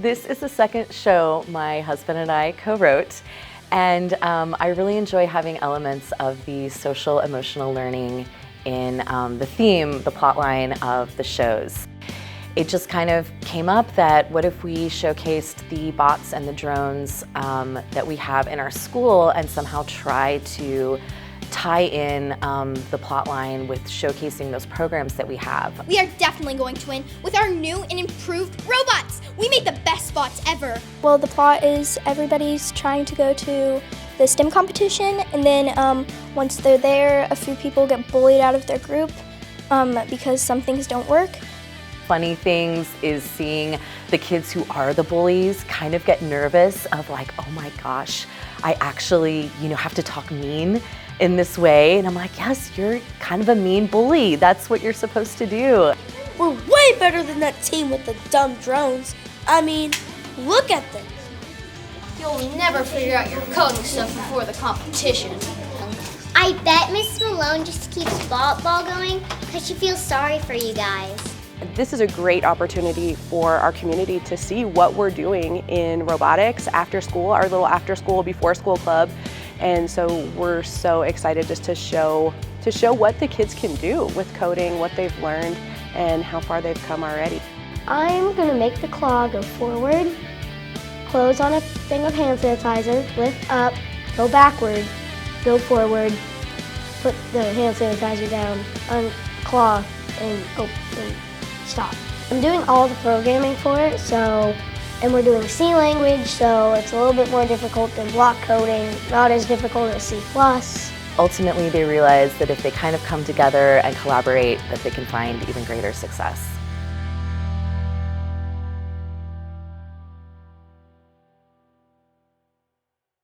This is the second show my husband and I co-wrote, and I really enjoy having elements of the social emotional learning in the theme, the plot line of the shows. It just kind of came up that what if we showcased the bots and the drones that we have in our school and somehow try to tie in the plot line with showcasing those programs that we have. We are definitely going to win with our new and improved robots. We made the best bots ever. Well, the plot is everybody's trying to go to the STEM competition, and then once they're there, a few people get bullied out of their group because some things don't work. Funny things is seeing the kids who are the bullies kind of get nervous of like, oh my gosh, I actually, have to talk mean in this way. And I'm like, yes, you're kind of a mean bully. That's what you're supposed to do. We're way better than that team with the dumb drones. I mean, look at them. You'll never figure out your coding stuff before the competition. I bet Miss Malone just keeps ball going because she feels sorry for you guys. This is a great opportunity for our community to see what we're doing in robotics after school, our little after school, before school club. And so we're so excited just to show what the kids can do with coding, what they've learned, and how far they've come already. I'm gonna make the claw go forward, close on a thing of hand sanitizer, lift up, go backward, go forward, put the hand sanitizer down, unclaw, and open. Stop. I'm doing all the programming for it, and we're doing C language, so it's a little bit more difficult than block coding, not as difficult as C++. Ultimately, they realize that if they kind of come together and collaborate, that they can find even greater success.